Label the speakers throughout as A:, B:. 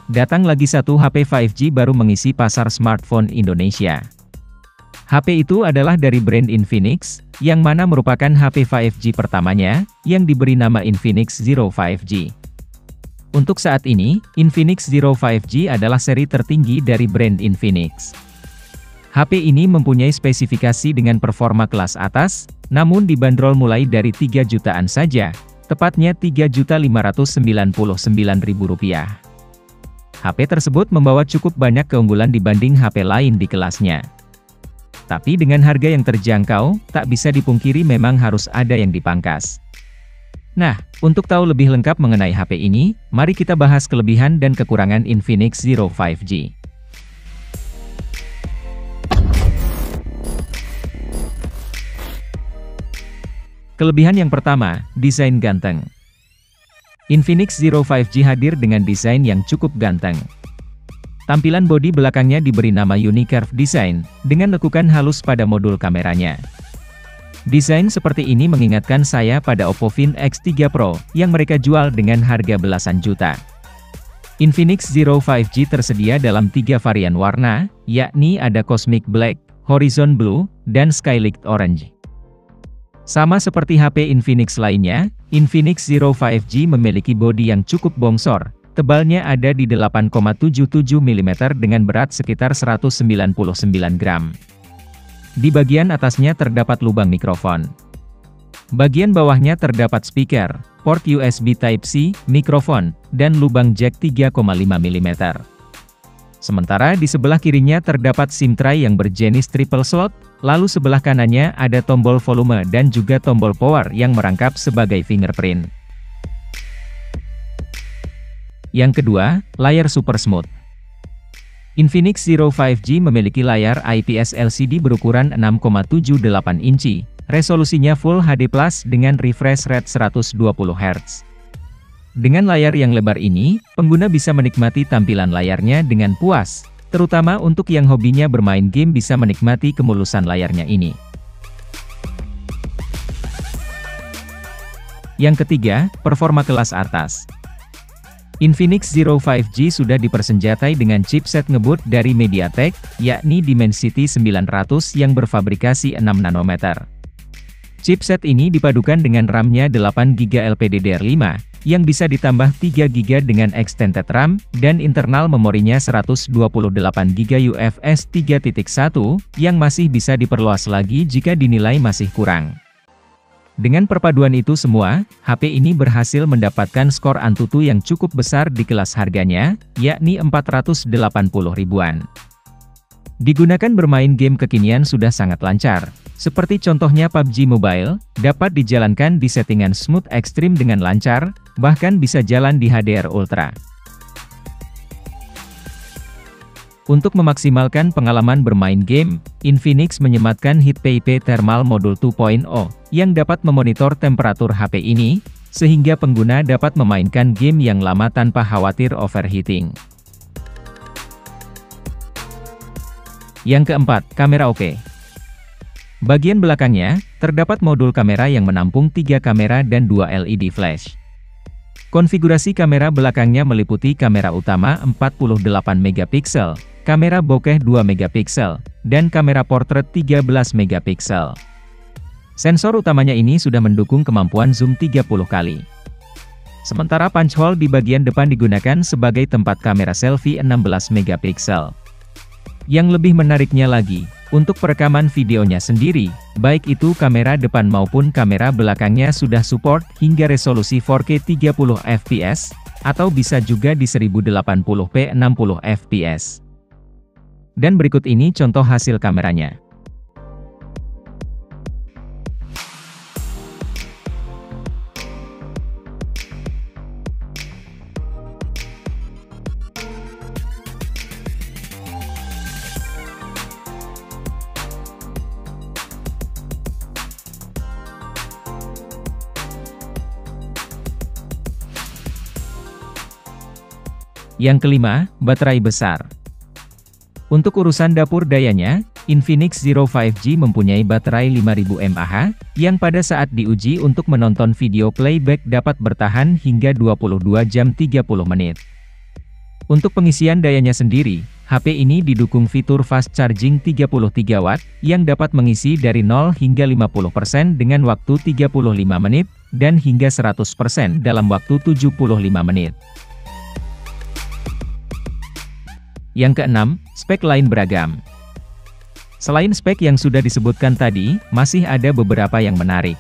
A: datang lagi satu HP 5G baru mengisi pasar smartphone Indonesia. HP itu adalah dari brand Infinix, yang mana merupakan HP 5G pertamanya, yang diberi nama Infinix Zero 5G. Untuk saat ini, Infinix Zero 5G adalah seri tertinggi dari brand Infinix. HP ini mempunyai spesifikasi dengan performa kelas atas, namun dibanderol mulai dari 3 jutaan saja, tepatnya Rp3.599.000. HP tersebut membawa cukup banyak keunggulan dibanding HP lain di kelasnya. Tapi dengan harga yang terjangkau, tak bisa dipungkiri memang harus ada yang dipangkas. Nah, untuk tahu lebih lengkap mengenai HP ini, mari kita bahas kelebihan dan kekurangan Infinix Zero 5G. Kelebihan yang pertama, desain ganteng. Infinix Zero 5G hadir dengan desain yang cukup ganteng. Tampilan bodi belakangnya diberi nama Unicurve Design, dengan lekukan halus pada modul kameranya. Desain seperti ini mengingatkan saya pada Oppo Find X3 Pro, yang mereka jual dengan harga belasan juta. Infinix Zero 5G tersedia dalam 3 varian warna, yakni ada Cosmic Black, Horizon Blue, dan Skylight Orange. Sama seperti HP Infinix lainnya, Infinix Zero 5G memiliki bodi yang cukup bongsor, tebalnya ada di 8,77 mm dengan berat sekitar 199 gram. Di bagian atasnya terdapat lubang mikrofon. Bagian bawahnya terdapat speaker, port USB Type-C, mikrofon, dan lubang jack 3,5 mm. Sementara di sebelah kirinya terdapat SIM tray yang berjenis triple slot, lalu sebelah kanannya ada tombol volume dan juga tombol power yang merangkap sebagai fingerprint. Yang kedua, layar super smooth. Infinix Zero 5G memiliki layar IPS LCD berukuran 6,78 inci, resolusinya Full HD+ dengan refresh rate 120 Hz. Dengan layar yang lebar ini, pengguna bisa menikmati tampilan layarnya dengan puas, terutama untuk yang hobinya bermain game bisa menikmati kemulusan layarnya ini. Yang ketiga, performa kelas atas. Infinix Zero 5G sudah dipersenjatai dengan chipset ngebut dari MediaTek, yakni Dimensity 900 yang berfabrikasi 6 nanometer. Chipset ini dipadukan dengan RAM-nya 8GB LPDDR5, yang bisa ditambah 3GB dengan extended RAM, dan internal memorinya 128GB UFS 3.1, yang masih bisa diperluas lagi jika dinilai masih kurang. Dengan perpaduan itu semua, HP ini berhasil mendapatkan skor Antutu yang cukup besar di kelas harganya, yakni 480 ribuan. Digunakan bermain game kekinian sudah sangat lancar, seperti contohnya PUBG Mobile, dapat dijalankan di settingan smooth ekstrim dengan lancar, bahkan bisa jalan di HDR Ultra. Untuk memaksimalkan pengalaman bermain game, Infinix menyematkan HeatPape Thermal Module 2.0, yang dapat memonitor temperatur HP ini, sehingga pengguna dapat memainkan game yang lama tanpa khawatir overheating. Yang keempat, kamera oke. Bagian belakangnya, terdapat modul kamera yang menampung 3 kamera dan 2 LED flash. Konfigurasi kamera belakangnya meliputi kamera utama 48 megapiksel, kamera bokeh 2 megapiksel, dan kamera portrait 13 megapiksel. Sensor utamanya ini sudah mendukung kemampuan zoom 30 kali. Sementara punch hole di bagian depan digunakan sebagai tempat kamera selfie 16 megapiksel. Yang lebih menariknya lagi, untuk perekaman videonya sendiri, baik itu kamera depan maupun kamera belakangnya sudah support hingga resolusi 4K 30 fps, atau bisa juga di 1080p 60 fps. Dan berikut ini contoh hasil kameranya. Yang kelima, baterai besar. Untuk urusan dapur dayanya, Infinix Zero 5G mempunyai baterai 5000 mAh, yang pada saat diuji untuk menonton video playback dapat bertahan hingga 22 jam 30 menit. Untuk pengisian dayanya sendiri, HP ini didukung fitur fast charging 33 Watt, yang dapat mengisi dari 0 hingga 50% dengan waktu 35 menit, dan hingga 100% dalam waktu 75 menit. Yang keenam, spek lain beragam. Selain spek yang sudah disebutkan tadi, masih ada beberapa yang menarik.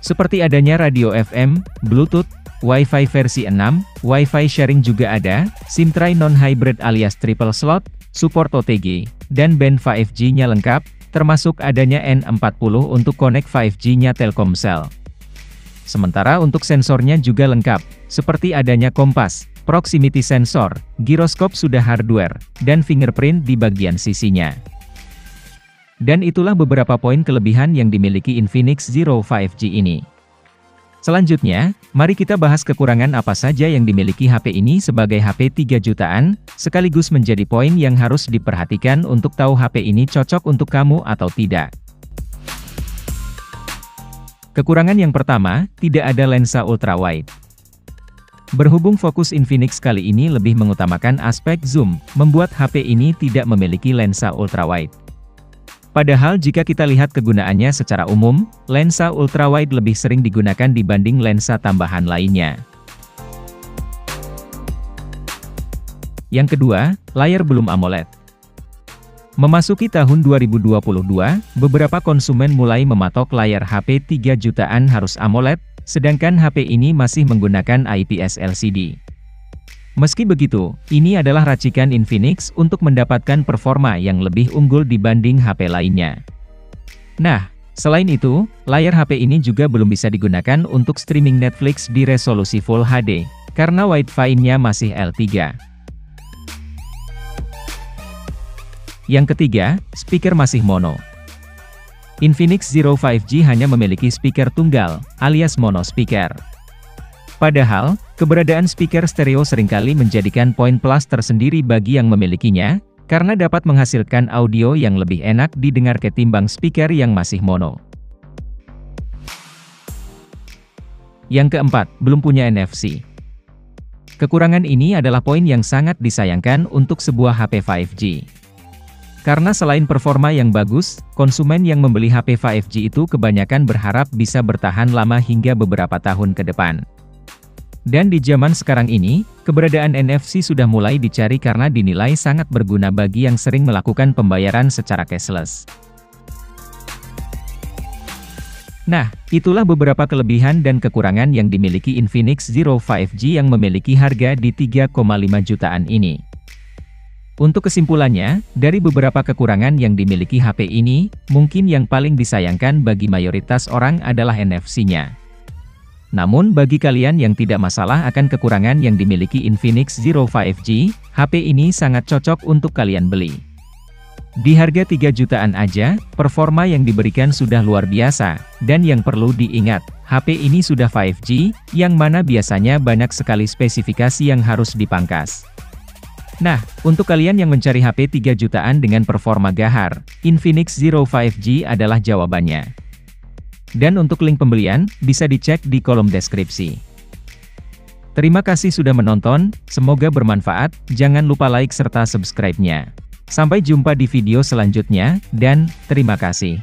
A: Seperti adanya radio FM, Bluetooth, Wi-Fi versi 6, Wi-Fi sharing juga ada, SIM tray non-hybrid alias triple slot, support OTG, dan band 5G-nya lengkap, termasuk adanya N40 untuk connect 5G-nya Telkomsel. Sementara untuk sensornya juga lengkap, seperti adanya kompas, proximity sensor, giroskop sudah hardware, dan fingerprint di bagian sisinya. Dan itulah beberapa poin kelebihan yang dimiliki Infinix Zero 5G ini. Selanjutnya, mari kita bahas kekurangan apa saja yang dimiliki HP ini sebagai HP 3 jutaan, sekaligus menjadi poin yang harus diperhatikan untuk tahu HP ini cocok untuk kamu atau tidak. Kekurangan yang pertama, tidak ada lensa ultrawide. Berhubung fokus Infinix kali ini lebih mengutamakan aspek zoom, membuat HP ini tidak memiliki lensa ultrawide. Padahal jika kita lihat kegunaannya secara umum, lensa ultrawide lebih sering digunakan dibanding lensa tambahan lainnya. Yang kedua, layar belum AMOLED. Memasuki tahun 2022, beberapa konsumen mulai mematok layar HP 3 jutaan harus AMOLED, sedangkan HP ini masih menggunakan IPS LCD. Meski begitu, ini adalah racikan Infinix untuk mendapatkan performa yang lebih unggul dibanding HP lainnya. Nah, selain itu, layar HP ini juga belum bisa digunakan untuk streaming Netflix di resolusi Full HD, karena Wi-Fi-nya masih L3. Yang ketiga, speaker masih mono. Infinix Zero 5G hanya memiliki speaker tunggal, alias mono speaker. Padahal, keberadaan speaker stereo seringkali menjadikan poin plus tersendiri bagi yang memilikinya, karena dapat menghasilkan audio yang lebih enak didengar ketimbang speaker yang masih mono. Yang keempat, belum punya NFC. Kekurangan ini adalah poin yang sangat disayangkan untuk sebuah HP 5G. Karena selain performa yang bagus, konsumen yang membeli HP 5G itu kebanyakan berharap bisa bertahan lama hingga beberapa tahun ke depan. Dan di zaman sekarang ini, keberadaan NFC sudah mulai dicari karena dinilai sangat berguna bagi yang sering melakukan pembayaran secara cashless. Nah, itulah beberapa kelebihan dan kekurangan yang dimiliki Infinix Zero 5G yang memiliki harga di 3,5 jutaan ini. Untuk kesimpulannya, dari beberapa kekurangan yang dimiliki HP ini, mungkin yang paling disayangkan bagi mayoritas orang adalah NFC-nya. Namun bagi kalian yang tidak masalah akan kekurangan yang dimiliki Infinix Zero 5G, HP ini sangat cocok untuk kalian beli. Di harga 3 jutaan aja, performa yang diberikan sudah luar biasa, dan yang perlu diingat, HP ini sudah 5G, yang mana biasanya banyak sekali spesifikasi yang harus dipangkas. Nah, untuk kalian yang mencari HP 3 jutaan dengan performa gahar, Infinix Zero 5G adalah jawabannya. Dan untuk link pembelian, bisa dicek di kolom deskripsi. Terima kasih sudah menonton, semoga bermanfaat, jangan lupa like serta subscribe-nya. Sampai jumpa di video selanjutnya, dan terima kasih.